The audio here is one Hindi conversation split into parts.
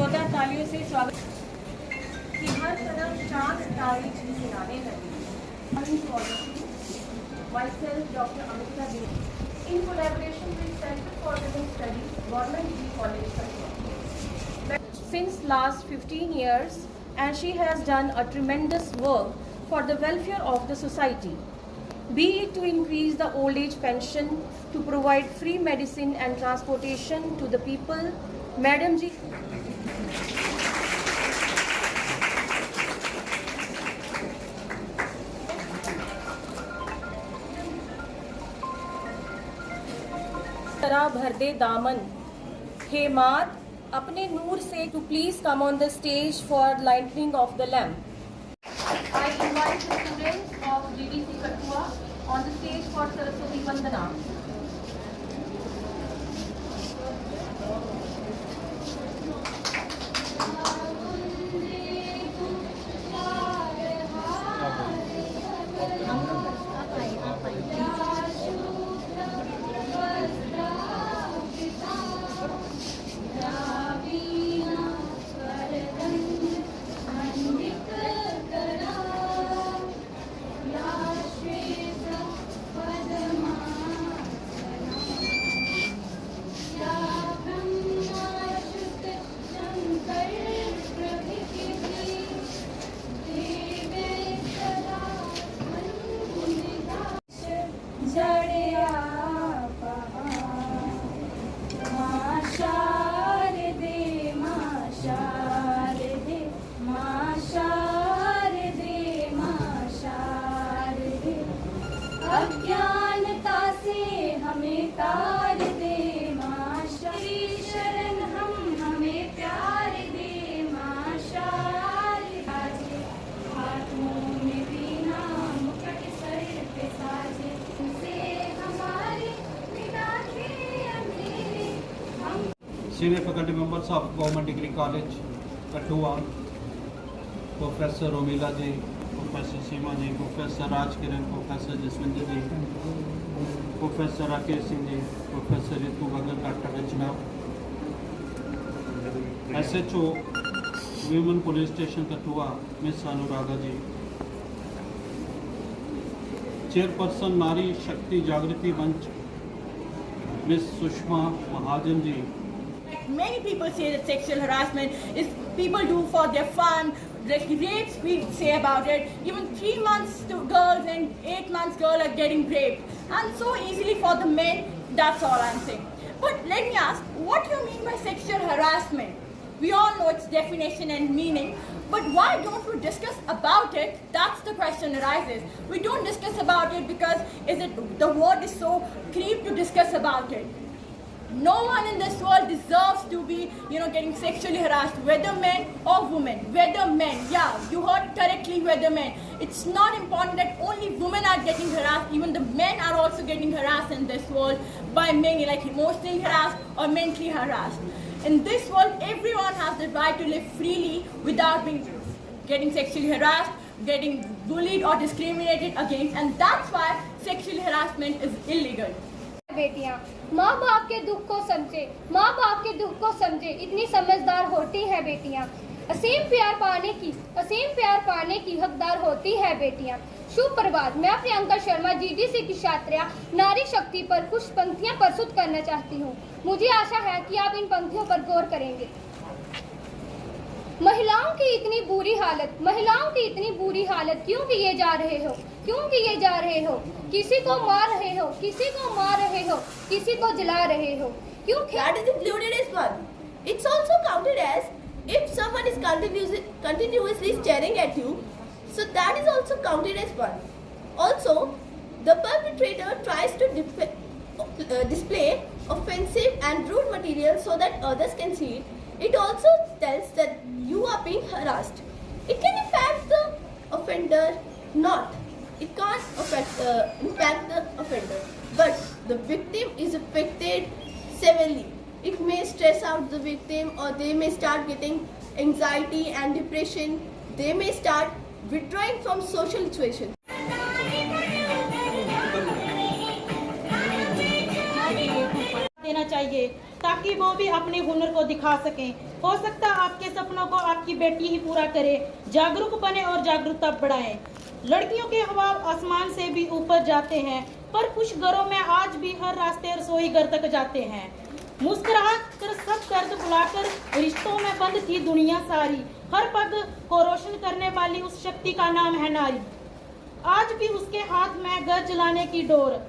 जोरदार तालियों से स्वागत कि हर तरफ चांद तारे झिलमिलाने लगे। Myself, Dr. Amrita Devi, in collaboration with Center for Women Studies, Government Degree College, Kanpur. Since last 15 years, and she has done a tremendous work for the welfare of the society. Be it to increase the old age pension, to provide free medicine and transportation to the people, Madam Ji. तरह भर दे दामन, हे मात अपने नूर से to please come on the stage for lighting of the lamp. I invite the students of GDC Kathua on the stage for Saraswati Vandana. अज्ञानता से हमें तार दे माँ, श्री शरण हमें प्यार दे माँ, शारदे हाथों में वीणा मुकुट सर पे साजे, उसे हमारे मिटाते अंधेरे हम। Senior faculty members of Government Degree College, Kathua, Professor Romila ji, Professor Seema ji, Professor Raj Kiran, Professor Jaswinder ji, Professor Rakesh Singh ji, Professor Ritu Bagal, Dr. Rachna, SHO, Women Police Station Kathua, Miss Anuraga ji, Chairperson Nari Shakti Jagriti Manch, Miss Sushma Mahajan ji. Many people say that sexual harassment is people do for their fun. Like rapes, we say about it. Even 3 months to girls and 8 months girls are getting raped, and so easily for the men. That's all I'm saying. But let me ask, what do you mean by sexual harassment? We all know its definition and meaning, but why don't we discuss about it? That's the question arises. We don't discuss about it because the word is so creep to discuss about it. No one in this world deserves to be, getting sexually harassed, whether men or women, whether men. Yeah, you heard correctly, whether men. It's not important that only women are getting harassed. Even the men are also getting harassed in this world by many, like emotionally harassed or mentally harassed. In this world, everyone has the right to live freely without getting sexually harassed, getting bullied or discriminated against, and that's why sexual harassment is illegal. बेटियां माँ बाप के दुख को समझे, माँ बाप के दुख को समझे, इतनी समझदार होती है बेटियां। असीम प्यार पाने की हकदार होती है बेटियां। शुभ प्रभात। मैं प्रियंका शर्मा जीडीसी की छात्रा नारी शक्ति पर कुछ पंक्तियां प्रस्तुत करना चाहती हूँ। मुझे आशा है कि आप इन पंक्तियों पर गौर करेंगे। महिलाओं की इतनी बुरी हालत क्यों किए जा रहे हो, किसी को मार रहे हो, किसी को जला रहे हो, क्यों? That is included as one. It's also counted as if someone is continuously staring at you, so that is also counted as one. Also, the perpetrator tries to display offensive and rude material so that others can see it. It also tells that you are being harassed. It can impact the offender, not. It can't impact the offender, but the victim is affected severely. It may stress out the victim, or they may start getting anxiety and depression. They may start withdrawing from social situations. देना देना चाहिए ताकि वो भी अपने हुनर को दिखा सकें। हो सकता है आपके सपनों को आपकी बेटी ही पूरा करे। जागरूक बने और जागरूकता बढ़ाएं। लड़कियों के ख्वाब आसमान से भी ऊपर जाते हैं, पर कुछ घरों में आज भी हर रास्ते रसोई घर तक जाते हैं। मुस्कुराहट कर सब दर्द भुलाकर रिश्तों में बंद थी दुनिया सारी। हर पग को रोशन करने वाली उस शक्ति का नाम है नारी। आज भी उसके हाथ में घर जलाने की डोर।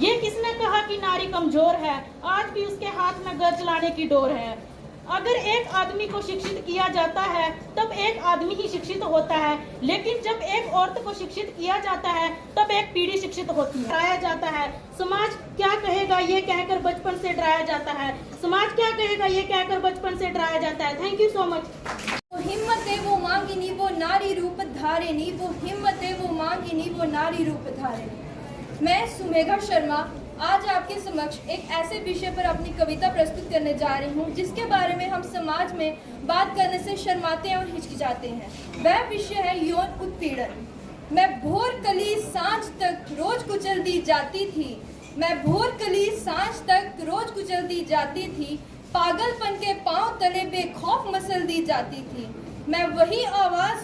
ये किसने कहा कि नारी कमजोर है? आज भी उसके हाथ में घर जलाने की डोर है। अगर एक आदमी को शिक्षित किया जाता है तब एक आदमी ही शिक्षित होता है, लेकिन जब एक औरत को शिक्षित किया जाता है तब एक पीढ़ी शिक्षित होती है। डराया जाता है, समाज क्या कहेगा ये कहकर बचपन से डराया जाता है। समाज क्या कहेगा ये कहकर बचपन से डराया जाता है। Thank you so much. वो हिम्मत है वो मांगिनी वो नारी रूप धारिणी, वो हिम्मत है वो मांगिनी वो नारी रूप धारिणी। मैं सुमेघा शर्मा आज आपके समक्ष एक ऐसे विषय पर अपनी कविता प्रस्तुत करने जा रही हूँ जिसके बारे में हम समाज में बात करने से शर्माते हैं और हिचकिचाते हैं। वह विषय है यौन उत्पीड़न। मैं भोर कली सांझ तक रोज कुचल दी जाती थी। मैं भोर कली सांझ तक रोज कुचल दी जाती थी। पागलपन के पांव तले बेखौफ मसल दी जाती थी। मैं वही आवाज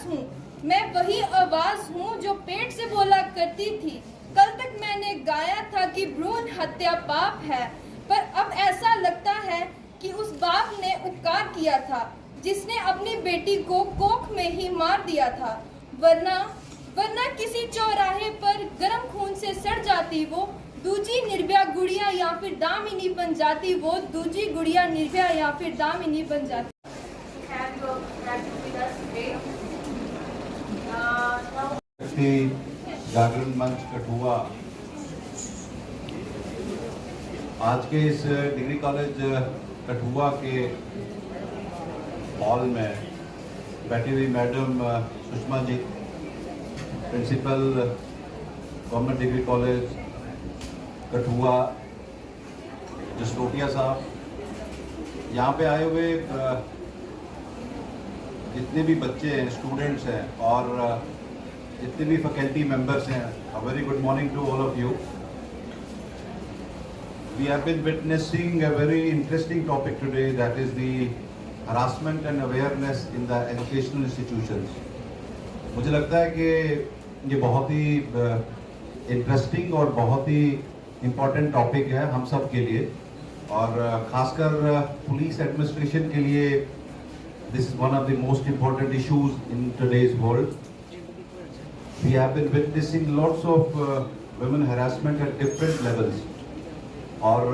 हूँ जो पेट से बोला करती थी। कल तक मैंने गाया था कि भ्रूण हत्या पाप है, पर अब ऐसा लगता है कि उस बाप ने उपकार किया था जिसने अपनी बेटी को कोख में ही मार दिया था। वरना किसी चौराहे पर गर्म खून से सड़ जाती वो दूजी निर्भया गुड़िया या फिर दामिनी बन जाती। वो दूजी गुड़िया निर्भया या फिर दामिनी बन जाती। जागरण मंच कठुआ आज के इस डिग्री कॉलेज कठुआ के हॉल में बैठी हुई madam Sushma ji, principal government degree college Kathua Jasrotia साहब, यहाँ पे आए हुए जितने भी बच्चे हैं, स्टूडेंट्स हैं और जितने भी फैकल्टी मेंबर्स हैं, a very good morning to all of you. We have been witnessing a very interesting topic today, that is the harassment and awareness in the educational institutions. मुझे लगता है कि ये बहुत ही इंटरेस्टिंग और बहुत ही इम्पोर्टेंट टॉपिक है हम सब के लिए, और खासकर पुलिस एडमिनिस्ट्रेशन के लिए this is one of the most important issues in today's world. We have been witnessing lots of women harassment at different levels, और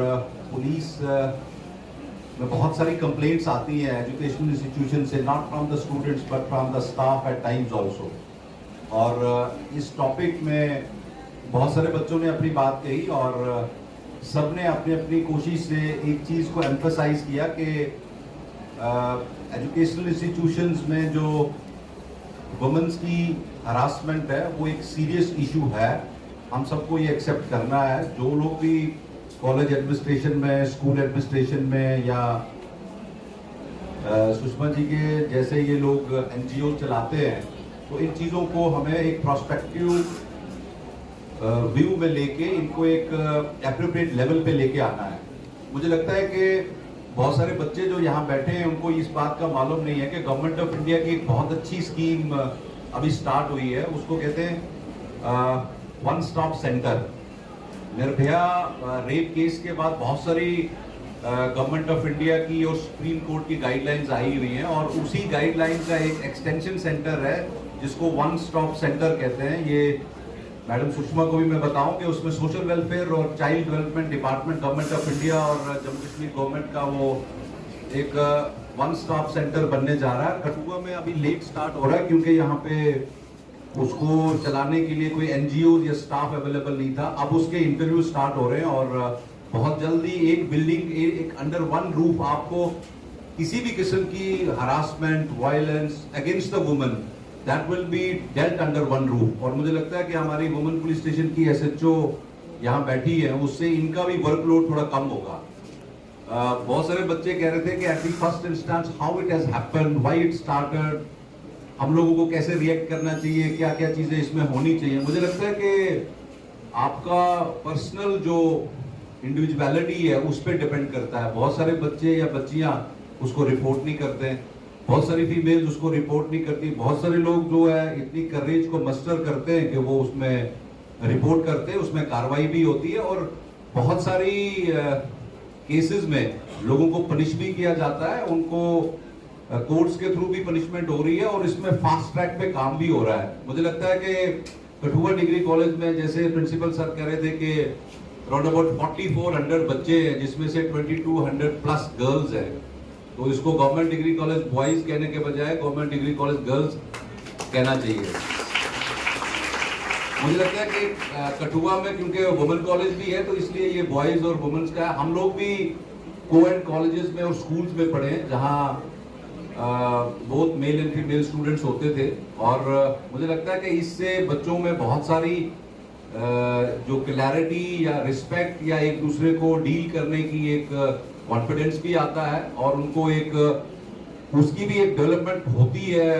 पुलिस में बहुत सारी कंप्लेंट्स आती हैं एजुकेशनल इंस्टीट्यूशन से, not from the students but from the staff at times also. और इस टॉपिक में बहुत सारे बच्चों ने अपनी बात कही और सब ने अपनी अपनी कोशिश से एक चीज़ को एम्फसाइज किया कि एजुकेशनल इंस्टीट्यूशंस में जो वुमेन्स की हरासमेंट है वो एक सीरियस इशू है। हम सबको ये एक्सेप्ट करना है। जो लोग भी कॉलेज एडमिनिस्ट्रेशन में, स्कूल एडमिनिस्ट्रेशन में या सुषमा जी के जैसे ये लोग एनजीओ चलाते हैं, तो इन चीज़ों को हमें एक प्रोस्पेक्टिव व्यू में लेके इनको एक एप्रोप्रिएट लेवल पे लेके आना है। मुझे लगता है कि बहुत सारे बच्चे जो यहाँ बैठे हैं उनको इस बात का मालूम नहीं है कि गवर्नमेंट ऑफ इंडिया की एक बहुत अच्छी स्कीम अभी स्टार्ट हुई है, उसको कहते हैं one stop centre. Nirbhaya rape case के बाद बहुत सारी गवर्नमेंट ऑफ इंडिया की और सुप्रीम कोर्ट की गाइडलाइंस आई हुई हैं, और उसी गाइडलाइन का एक एक्सटेंशन सेंटर है जिसको वन स्टॉप सेंटर कहते हैं। ये मैडम सुषमा को भी मैं बताऊं कि उसमें सोशल वेलफेयर और child development department government of India और जम्मू कश्मीर गवर्नमेंट का वो एक वन स्टॉप सेंटर बनने जा रहा है। कठुआ में अभी लेट स्टार्ट हो रहा है क्योंकि यहाँ पे उसको चलाने के लिए कोई एनजीओ या स्टाफ अवेलेबल नहीं था। अब उसके इंटरव्यू स्टार्ट हो रहे हैं और बहुत जल्दी एक बिल्डिंग, एक अंडर वन रूफ आपको किसी भी किस्म की harassment, violence against the women, that will be dealt under one roof. और मुझे लगता है कि हमारी वुमेन पुलिस स्टेशन की एसएचओ यहाँ बैठी है, उससे इनका भी वर्कलोड थोड़ा कम होगा। बहुत सारे बच्चे कह रहे थे कि at the first instance how it has happened, why it started, हम लोगों को कैसे रिएक्ट करना चाहिए, क्या क्या चीजें इसमें होनी चाहिए। मुझे लगता है कि आपका पर्सनल जो इंडिविजुअलिटी है उस पर डिपेंड करता है। बहुत सारे बच्चे या बच्चियां उसको रिपोर्ट नहीं करते हैं, बहुत सारी फीमेल्स उसको रिपोर्ट नहीं करती, बहुत सारे लोग जो है इतनी करेज को मस्टर करते हैं कि वो उसमें रिपोर्ट करते हैं, उसमें कार्रवाई भी होती है और बहुत सारी केसेस में लोगों को पनिश भी किया जाता है, उनको कोर्ट्स के थ्रू भी पनिशमेंट हो रही है और इसमें फास्ट ट्रैक पे काम भी हो रहा है। मुझे लगता है कि कठुआ डिग्री कॉलेज में जैसे प्रिंसिपल सर कह रहे थे कि अराउंड अबाउट 4400 बच्चे हैं जिसमें से 2200 प्लस गर्ल्स हैं, तो इसको गवर्नमेंट डिग्री कॉलेज बॉयज कहने के बजाय गवर्नमेंट डिग्री कॉलेज गर्ल्स कहना चाहिए। मुझे लगता है कि कठुआ में क्योंकि वुमेन कॉलेज भी है तो इसलिए ये बॉयज और वुमेन्स का है। हम लोग भी को-एड कॉलेजेस में और स्कूल्स में पढ़े हैं जहाँ बहुत मेल एंड फीमेल स्टूडेंट्स होते थे और मुझे लगता है कि इससे बच्चों में बहुत सारी जो क्लैरिटी या रिस्पेक्ट या एक दूसरे को डील करने की एक कॉन्फिडेंस भी आता है और उनको एक उसकी भी एक डेवलपमेंट होती है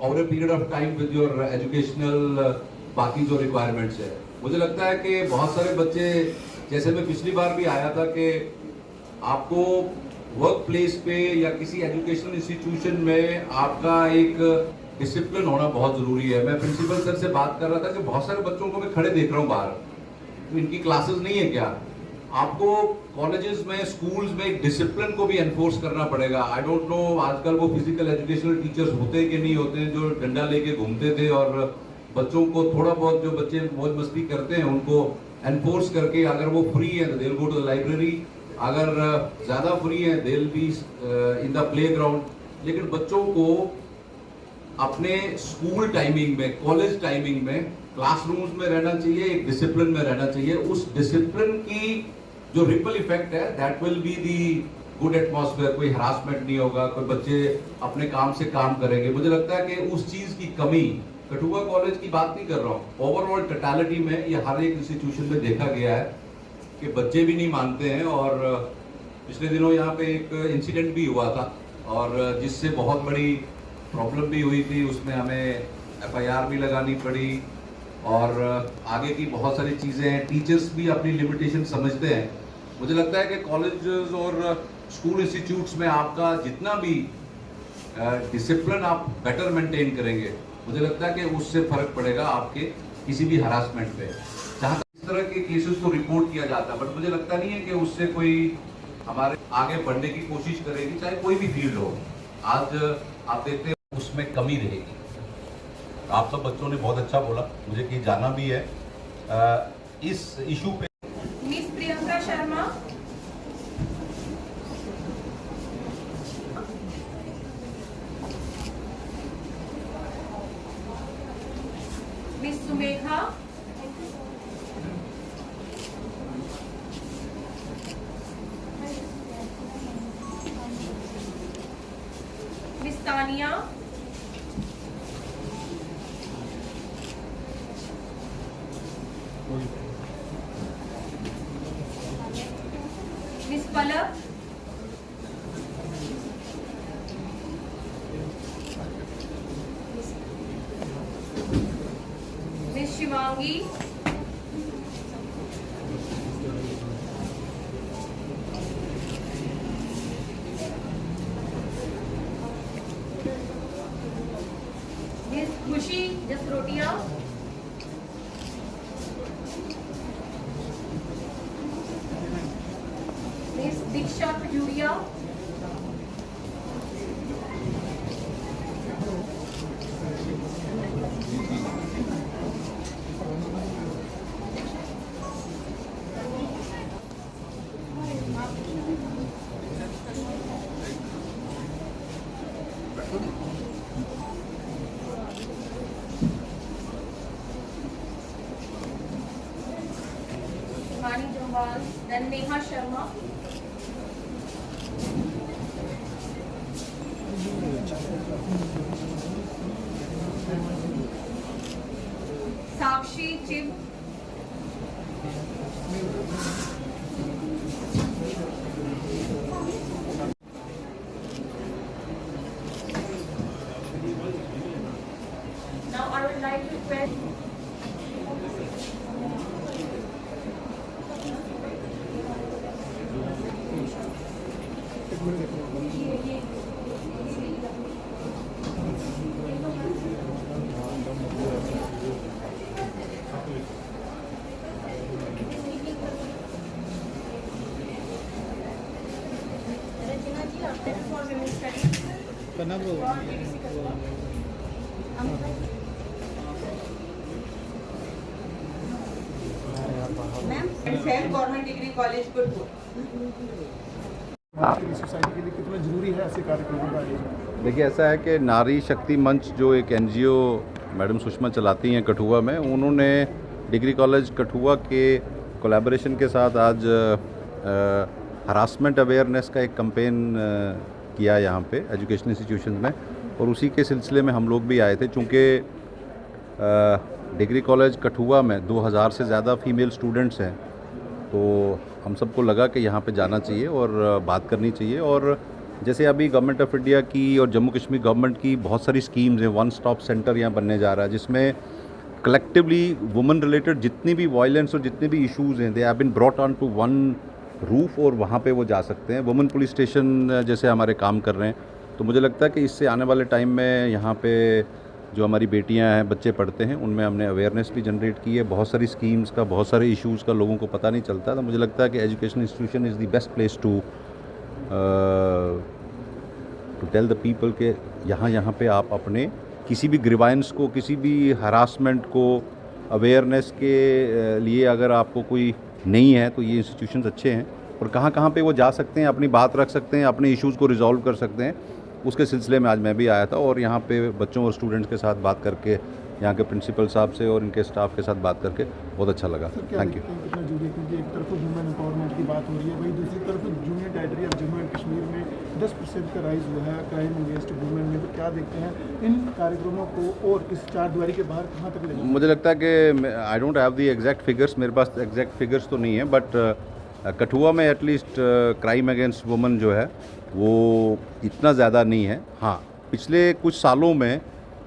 over a period of time with your educational बाकी जो रिक्वायरमेंट्स है। मुझे लगता है कि बहुत सारे बच्चे, जैसे मैं पिछली बार भी आया था, कि आपको वर्क प्लेस पे या किसी एजुकेशनल इंस्टीट्यूशन में आपका एक डिसिप्लिन होना बहुत जरूरी है। मैं प्रिंसिपल सर से बात कर रहा था कि बहुत सारे बच्चों को मैं खड़े देख रहा हूँ बाहर, तो इनकी क्लासेस नहीं है क्या? आपको कॉलेजेस में स्कूल्स में एक डिसिप्लिन को भी एनफोर्स करना पड़ेगा। आई डोंट नो आजकल वो फिजिकल एजुकेशनल टीचर्स होते कि नहीं होते जो डंडा लेके घूमते थे और बच्चों को थोड़ा बहुत जो बच्चे मौज मस्ती करते हैं उनको एनफोर्स करके, अगर वो फ्री है तो they will go to the library, अगर ज्यादा फ्री है they will be in the playground. लेकिन बच्चों को अपने स्कूल टाइमिंग में, कॉलेज टाइमिंग में, क्लासरूम्स में रहना चाहिए, एक डिसिप्लिन में रहना चाहिए। उस डिसिप्लिन की जो रिपल इफेक्ट है that will be the good atmosphere. कोई हरासमेंट नहीं होगा, कोई बच्चे अपने काम से काम करेंगे। मुझे लगता है कि उस चीज की कमी, कठुआ कॉलेज की बात नहीं कर रहा हूँ, ओवरऑल टोटलिटी में ये हर एक इंस्टीट्यूशन में देखा गया है कि बच्चे भी नहीं मानते हैं। और पिछले दिनों यहाँ पे एक इंसिडेंट भी हुआ था और जिससे बहुत बड़ी प्रॉब्लम भी हुई थी, उसमें हमें FIR भी लगानी पड़ी और आगे की बहुत सारी चीज़ें हैं। टीचर्स भी अपनी लिमिटेशन समझते हैं। मुझे लगता है कि कॉलेजेस और स्कूल इंस्टीट्यूट्स में आपका जितना भी डिसिप्लिन आप बेटर मेंटेन करेंगे, मुझे लगता है कि उससे फर्क पड़ेगा आपके किसी भी हरासमेंट पे। जहाँ इस तरह के केसेस को रिपोर्ट किया जाता है, बट मुझे लगता नहीं है कि उससे कोई हमारे आगे बढ़ने की कोशिश करेगी, चाहे कोई भी फील्ड हो। आज आप देखते हैं उसमें कमी रहेगी। आप सब बच्चों ने बहुत अच्छा बोला, मुझे कहीं जाना भी है इस इशू पे। Miss Priyanka Sharma, miss Sumekha, miss Tania, miss Palak, miss Shivangi, miss Khushi Jasrotia, miss Diksha Khajuria, Mani Jambal, then Neha Sharma, Sakshi Chib, now I would like to request government degree college Kathua. Society के लिए कितना जरूरी है ऐसे कार्यक्रमों का आयोजन? देखिए, ऐसा है कि नारी शक्ति मंच जो एक एनजीओ मैडम सुषमा चलाती हैं कठुआ में, उन्होंने डिग्री कॉलेज कठुआ के कोलैबोरेशन के साथ आज हरासमेंट अवेयरनेस का एक कैंपेन किया यहाँ पे एजुकेशन इंस्टीट्यूशन में, और उसी के सिलसिले में हम लोग भी आए थे। चूँकि डिग्री कॉलेज कठुआ में 2000 से ज़्यादा फीमेल स्टूडेंट्स हैं, तो हम सबको लगा कि यहाँ पे जाना चाहिए और बात करनी चाहिए। और जैसे अभी गवर्नमेंट ऑफ इंडिया की और जम्मू कश्मीर गवर्नमेंट की बहुत सारी स्कीम्स हैं, वन स्टॉप सेंटर यहाँ बनने जा रहा है, जिसमें कलेक्टिवली वुमेन रिलेटेड जितनी भी वायलेंस और जितने भी इश्यूज़ हैं, they have been brought on to one roof, और वहाँ पे वो जा सकते हैं। वुमेन पुलिस स्टेशन जैसे हमारे काम कर रहे हैं, तो मुझे लगता है कि इससे आने वाले टाइम में यहाँ पे जो हमारी बेटियां हैं, बच्चे पढ़ते हैं, उनमें हमने अवेयरनेस भी जनरेट की है। बहुत सारी स्कीम्स का, बहुत सारे इश्यूज़ का लोगों को पता नहीं चलता, तो मुझे लगता है कि education institution is the best place to tell the people के यहाँ पे आप अपने किसी भी ग्रीवांस को, किसी भी हरासमेंट को, अवेयरनेस के लिए अगर आपको कोई नहीं है, तो ये इंस्टीट्यूशंस अच्छे हैं और कहाँ पे वो जा सकते हैं, अपनी बात रख सकते हैं, अपने इश्यूज़ को रिजॉल्व कर सकते हैं। उसके सिलसिले में आज मैं भी आया था और यहाँ पे बच्चों और स्टूडेंट्स के साथ बात करके, यहाँ के प्रिंसिपल साहब से और इनके स्टाफ के साथ बात करके बहुत अच्छा लगा। Thank you. कितना जरूरी है, क्योंकि एक तरफ वुमेन एम्पावरमेंट की बात हो रही है, वहीं दूसरी तरफ junior territory of Jammu and Kashmir में 10% का राइज हुआ है क्राइम अगेंस्ट वुमेन में। तो क्या देखते हैं इन कार्यक्रमों को और इस चार दीवारी के बाहर कहाँ तक ले? मुझे लगता है कि I don't have the exact figures, मेरे पास एग्जैक्ट फिगर्स तो नहीं है, बट कठुआ में एटलीस्ट क्राइम अगेंस्ट वुमेन जो है वो इतना ज़्यादा नहीं है। हाँ, पिछले कुछ सालों में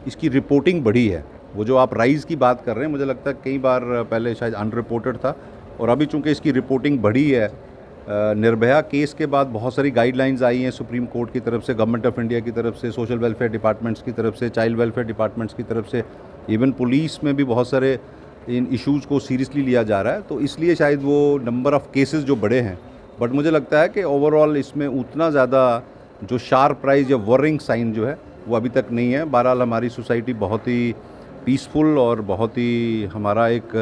इसकी रिपोर्टिंग बढ़ी है। वो जो आप राइज़ की बात कर रहे हैं, मुझे लगता है कई बार पहले शायद अनरिपोर्टेड था, और अभी चूँकि इसकी रिपोर्टिंग बढ़ी है, निर्भया केस के बाद बहुत सारी गाइडलाइंस आई हैं सुप्रीम कोर्ट की तरफ से, गवर्नमेंट ऑफ इंडिया की तरफ से, सोशल वेलफेयर डिपार्टमेंट्स की तरफ से, चाइल्ड वेलफेयर डिपार्टमेंट्स की तरफ से, इवन पुलिस में भी बहुत सारे इन इश्यूज़ को सीरियसली लिया जा रहा है। तो इसलिए शायद वो नंबर ऑफ़ केसेस जो बढ़े हैं, बट मुझे लगता है कि ओवरऑल इसमें उतना ज़्यादा जो शार्प राइज या वॉरिंग साइन जो है वो अभी तक नहीं है। बहरहाल हमारी सोसाइटी बहुत ही पीसफुल और बहुत ही हमारा एक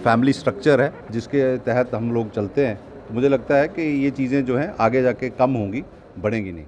फैमिली स्ट्रक्चर है जिसके तहत हम लोग चलते हैं। तो मुझे लगता है कि ये चीज़ें जो हैं आगे जाके कम होंगी, बढ़ेंगी नहीं।